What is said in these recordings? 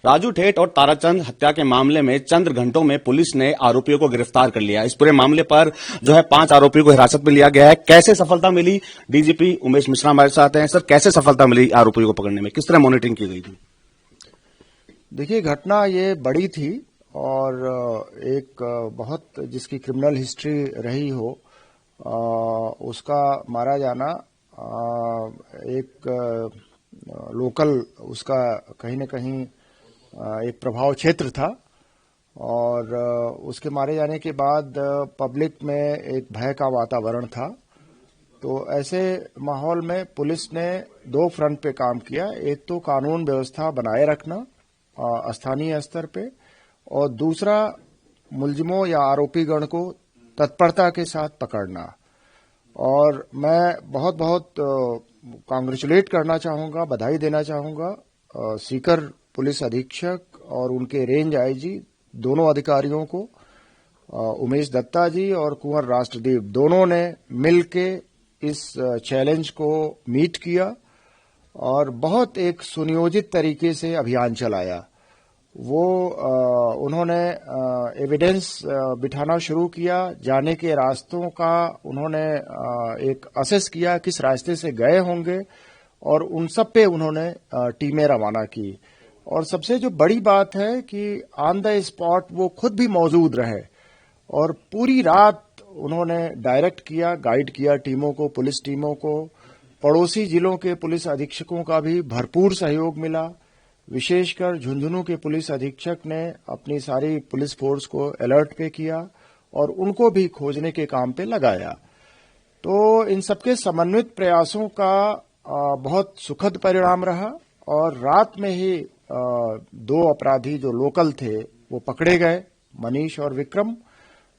राजू ठेठ और ताराचंद हत्या के मामले में चंद घंटों में पुलिस ने आरोपियों को गिरफ्तार कर लिया। इस पूरे मामले पर 5 आरोपियों को हिरासत में लिया गया है। कैसे सफलता मिली, डीजीपी उमेश मिश्रा हमारे साथ हैं। सर, कैसे सफलता मिली आरोपियों को पकड़ने में, किस तरह मॉनिटरिंग की गई थी? देखिए, घटना ये बड़ी थी और एक बहुत जिसकी क्रिमिनल हिस्ट्री रही हो उसका मारा जाना एक लोकल उसका कहीं न कहीं एक प्रभाव क्षेत्र था और उसके मारे जाने के बाद पब्लिक में एक भय का वातावरण था। तो ऐसे माहौल में पुलिस ने 2 फ्रंट पे काम किया। एक तो कानून व्यवस्था बनाए रखना स्थानीय स्तर पे, और दूसरा मुलजिमों या आरोपीगण को तत्परता के साथ पकड़ना। और मैं बहुत बहुत कांग्रेचुलेट करना चाहूंगा, बधाई देना चाहूंगा सीकर पुलिस अधीक्षक और उनके रेंज आईजी दोनों अधिकारियों को, उमेश दत्ता जी और कुंवर राष्ट्रदीप, दोनों ने मिलके इस चैलेंज को मीट किया और बहुत एक सुनियोजित तरीके से अभियान चलाया। वो उन्होंने एविडेंस बिठाना शुरू किया, जाने के रास्तों का उन्होंने एक असेस किया किस रास्ते से गए होंगे, और उन सब पे उन्होंने टीमें रवाना की। और सबसे जो बड़ी बात है कि ऑन द स्पॉट वो खुद भी मौजूद रहे और पूरी रात उन्होंने डायरेक्ट किया, गाइड किया टीमों को, पुलिस टीमों को। पड़ोसी जिलों के पुलिस अधीक्षकों का भी भरपूर सहयोग मिला। विशेषकर झुंझुनू के पुलिस अधीक्षक ने अपनी सारी पुलिस फोर्स को अलर्ट पे किया और उनको भी खोजने के काम पे लगाया। तो इन सबके समन्वित प्रयासों का बहुत सुखद परिणाम रहा और रात में ही 2 अपराधी जो लोकल थे वो पकड़े गए, मनीष और विक्रम।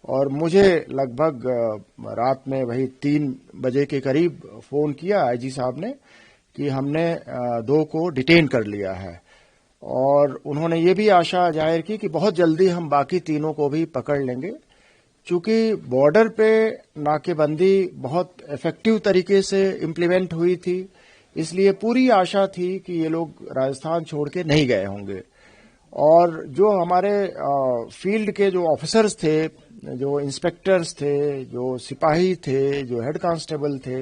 और मुझे लगभग रात में वही 3 बजे के करीब फोन किया आईजी साहब ने कि हमने 2 को डिटेन कर लिया है, और उन्होंने ये भी आशा जाहिर की कि बहुत जल्दी हम बाकी 3 को भी पकड़ लेंगे। चूंकि बॉर्डर पे नाकेबंदी बहुत इफेक्टिव तरीके से इम्प्लीमेंट हुई थी, इसलिए पूरी आशा थी कि ये लोग राजस्थान छोड़ के नहीं गए होंगे। और जो हमारे फील्ड के जो ऑफिसर्स थे, जो इंस्पेक्टर्स थे, जो सिपाही थे, जो हेड कांस्टेबल थे,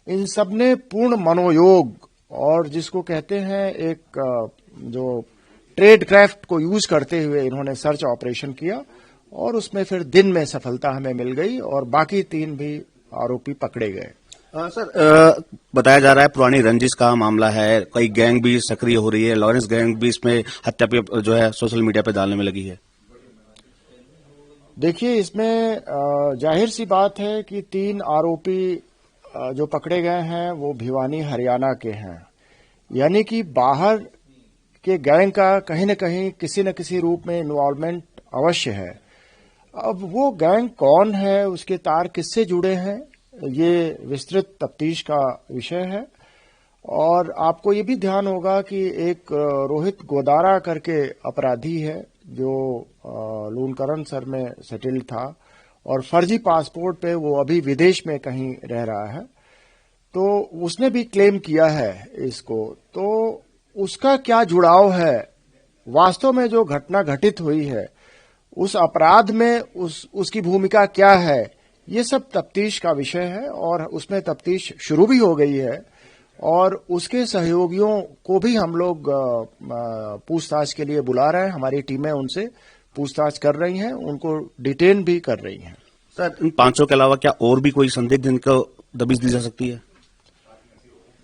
इन सब ने पूर्ण मनोयोग और जिसको कहते हैं एक जो ट्रेड क्राफ्ट को यूज करते हुए इन्होंने सर्च ऑपरेशन किया और उसमें फिर दिन में सफलता हमें मिल गई और बाकी 3 भी आरोपी पकड़े गए। सर, बताया जा रहा है पुरानी रंजिश का मामला है, कई गैंग भी सक्रिय हो रही है, लॉरेंस गैंग भी इसमें हत्या पे सोशल मीडिया पे डालने में लगी है। देखिए, इसमें जाहिर सी बात है कि 3 आरोपी जो पकड़े गए हैं वो भिवानी हरियाणा के हैं, यानी कि बाहर के गैंग का कहीं न कहीं किसी न किसी रूप में इन्वॉल्वमेंट अवश्य है। अब वो गैंग कौन है, उसके तार किससे जुड़े हैं, ये विस्तृत तफ्तीश का विषय है। और आपको ये भी ध्यान होगा कि एक रोहित गोदारा करके अपराधी है जो लूनकरण सर में सेटल्ड था और फर्जी पासपोर्ट पे वो अभी विदेश में कहीं रह रहा है। तो उसने भी क्लेम किया है इसको। तो उसका क्या जुड़ाव है, वास्तव में जो घटना घटित हुई है उस अपराध में उसकी भूमिका क्या है, ये सब तफ्तीश का विषय है और उसमें तफ्तीश शुरू भी हो गई है। और उसके सहयोगियों को भी हम लोग पूछताछ के लिए बुला रहे हैं, हमारी टीमें उनसे पूछताछ कर रही हैं, उनको डिटेन भी कर रही हैं। सर, इन 500 के अलावा क्या और भी कोई संदिग्ध इनको दबिश दी जा सकती है?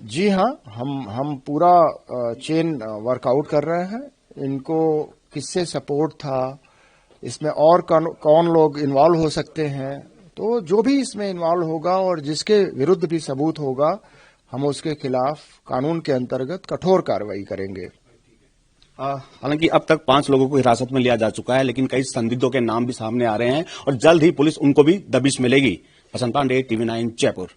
जी हाँ, हम पूरा चेन वर्कआउट कर रहे हैं। इनको किससे सपोर्ट था, इसमें और कौन लोग इन्वॉल्व हो सकते हैं, तो जो भी इसमें इन्वॉल्व होगा और जिसके विरुद्ध भी सबूत होगा हम उसके खिलाफ कानून के अंतर्गत कठोर कार्रवाई करेंगे। हालांकि अब तक 5 लोगों को हिरासत में लिया जा चुका है, लेकिन कई संदिग्धों के नाम भी सामने आ रहे हैं और जल्द ही पुलिस उनको भी दबिश मिलेगी। हसन पांडे, TV9 जयपुर।